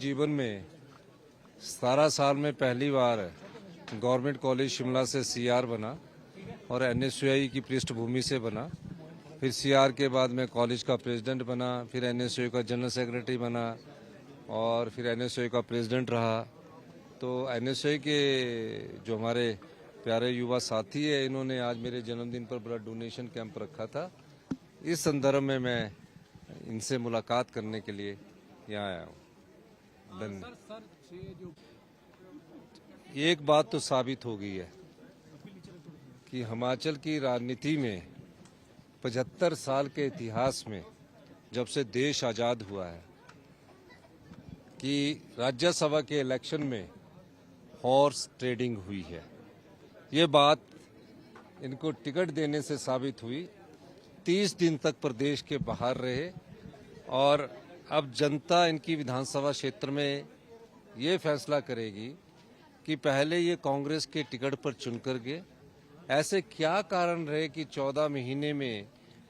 जीवन में 17 साल में पहली बार गवर्नमेंट कॉलेज शिमला से सीआर बना और एनएसयूआई की पृष्ठभूमि से बना। फिर सीआर के बाद मैं कॉलेज का प्रेसिडेंट बना, फिर एनएसयूआई का जनरल सेक्रेटरी बना और फिर एनएसयूआई का प्रेसिडेंट रहा। तो एनएसयूआई के जो हमारे प्यारे युवा साथी है, इन्होंने आज मेरे जन्मदिन पर ब्लड डोनेशन कैंप रखा था। इस संदर्भ में मैं इनसे मुलाकात करने के लिए यहाँ आया हूँ। एक बात तो साबित हो गई है कि हिमाचल की राजनीति में 75 साल के इतिहास में जब से देश आज़ाद हुआ है कि राज्यसभा के इलेक्शन में हॉर्स ट्रेडिंग हुई है। ये बात इनको टिकट देने से साबित हुई। 30 दिन तक प्रदेश के बाहर रहे और अब जनता इनकी विधानसभा क्षेत्र में ये फैसला करेगी कि पहले ये कांग्रेस के टिकट पर चुनकर गए। ऐसे क्या कारण रहे कि 14 महीने में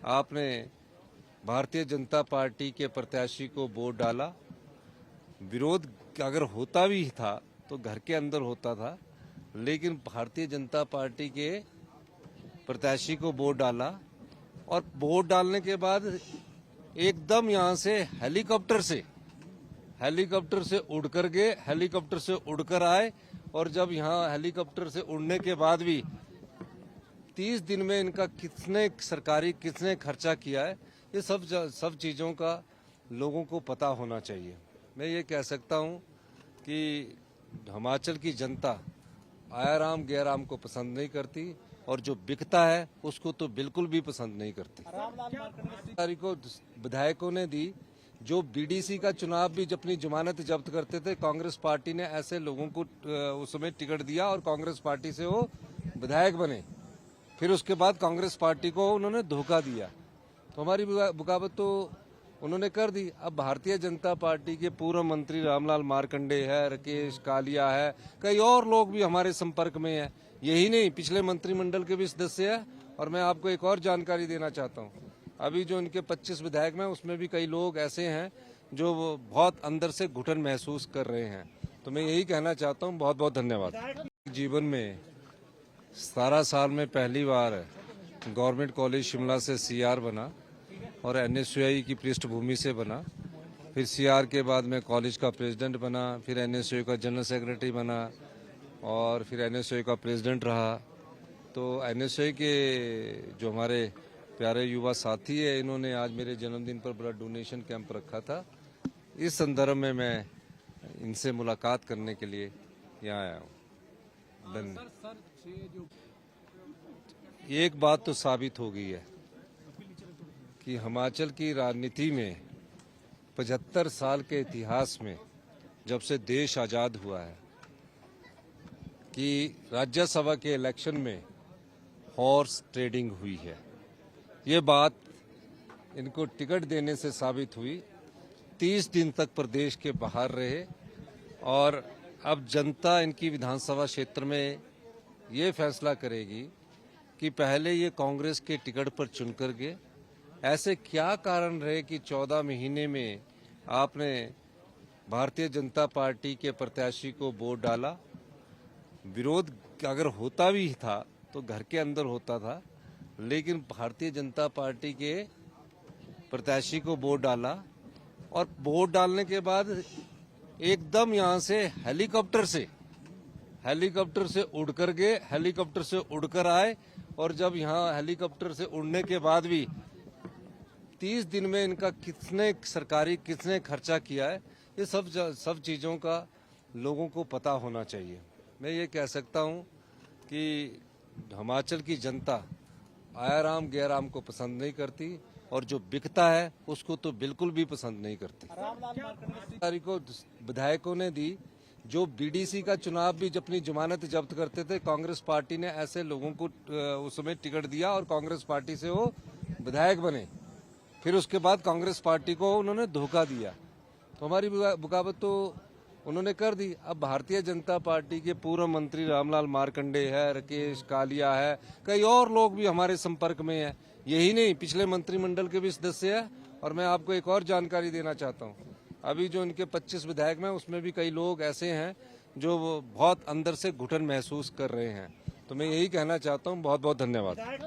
आपने भारतीय जनता पार्टी के प्रत्याशी को वोट डाला। विरोध अगर होता भी था तो घर के अंदर होता था, लेकिन भारतीय जनता पार्टी के प्रत्याशी को वोट डाला और वोट डालने के बाद एकदम यहाँ से हेलीकॉप्टर से उड़कर गए, हेलीकॉप्टर से उड़कर आए और जब यहाँ हेलीकॉप्टर से उड़ने के बाद भी 30 दिन में इनका कितने खर्चा किया है, ये सब चीज़ों का लोगों को पता होना चाहिए। मैं ये कह सकता हूँ कि हिमाचल की जनता आयाराम गैराम को पसंद नहीं करती और जो बिकता है उसको तो बिल्कुल भी पसंद नहीं करती। तारीख को विधायकों ने दी, जो बीडीसी का चुनाव भी अपनी जमानत जब्त करते थे, कांग्रेस पार्टी ने ऐसे लोगों को उस समय टिकट दिया और कांग्रेस पार्टी से वो विधायक बने। फिर उसके बाद कांग्रेस पार्टी को उन्होंने धोखा दिया, तो हमारी बगावत तो उन्होंने कर दी। अब भारतीय जनता पार्टी के पूर्व मंत्री रामलाल मार्कंडे है, राकेश कालिया है, कई और लोग भी हमारे संपर्क में है। यही नहीं, पिछले मंत्रिमंडल के भी सदस्य है। और मैं आपको एक और जानकारी देना चाहता हूँ, अभी जो इनके 25 विधायक में उसमें भी कई लोग ऐसे हैं जो बहुत अंदर से घुटन महसूस कर रहे हैं। तो मैं यही कहना चाहता हूँ, बहुत बहुत धन्यवाद। जीवन में 17 साल में पहली बार गवर्नमेंट कॉलेज शिमला से सीआर बना और एनएसयूआई की पृष्ठभूमि से बना। फिर सीआर के बाद मैं कॉलेज का प्रेसिडेंट बना, फिर एनएसयूआई का जनरल सेक्रेटरी बना और फिर एनएसयूआई का प्रेसिडेंट रहा। तो एनएसयूआई के जो हमारे प्यारे युवा साथी है, इन्होंने आज मेरे जन्मदिन पर ब्लड डोनेशन कैंप रखा था। इस संदर्भ में मैं इनसे मुलाकात करने के लिए यहाँ आया हूँ। एक बात तो साबित हो गई है कि हिमाचल की राजनीति में 75 साल के इतिहास में जब से देश आज़ाद हुआ है कि राज्यसभा के इलेक्शन में हॉर्स ट्रेडिंग हुई है। ये बात इनको टिकट देने से साबित हुई। 30 दिन तक प्रदेश के बाहर रहे और अब जनता इनकी विधानसभा क्षेत्र में ये फैसला करेगी कि पहले ये कांग्रेस के टिकट पर चुनकर गए। ऐसे क्या कारण रहे कि 14 महीने में आपने भारतीय जनता पार्टी के प्रत्याशी को वोट डाला। विरोध अगर होता भी था तो घर के अंदर होता था, लेकिन भारतीय जनता पार्टी के प्रत्याशी को वोट डाला और वोट डालने के बाद एकदम यहाँ से हेलीकॉप्टर से उड़कर गए, हेलीकॉप्टर से उड़कर आए और जब यहाँ हेलीकॉप्टर से उड़ने के बाद भी 30 दिन में इनका कितने खर्चा किया है, ये सब चीज़ों का लोगों को पता होना चाहिए। मैं ये कह सकता हूँ कि हिमाचल की जनता आयाराम गैराम को पसंद नहीं करती और जो बिकता है उसको तो बिल्कुल भी पसंद नहीं करती। तारीख को विधायकों ने दी, जो बीडीसी का चुनाव भी अपनी जमानत जब्त करते थे, कांग्रेस पार्टी ने ऐसे लोगों को उस समय टिकट दिया और कांग्रेस पार्टी से वो विधायक बने। फिर उसके बाद कांग्रेस पार्टी को उन्होंने धोखा दिया, तो हमारी बगावत तो उन्होंने कर दी। अब भारतीय जनता पार्टी के पूर्व मंत्री रामलाल मार्कंडे है, राकेश कालिया है, कई और लोग भी हमारे संपर्क में है। यही नहीं, पिछले मंत्रिमंडल के भी सदस्य है। और मैं आपको एक और जानकारी देना चाहता हूँ, अभी जो इनके 25 विधायक में उसमें भी कई लोग ऐसे हैं जो वो बहुत अंदर से घुटन महसूस कर रहे हैं। तो मैं यही कहना चाहता हूँ, बहुत बहुत धन्यवाद।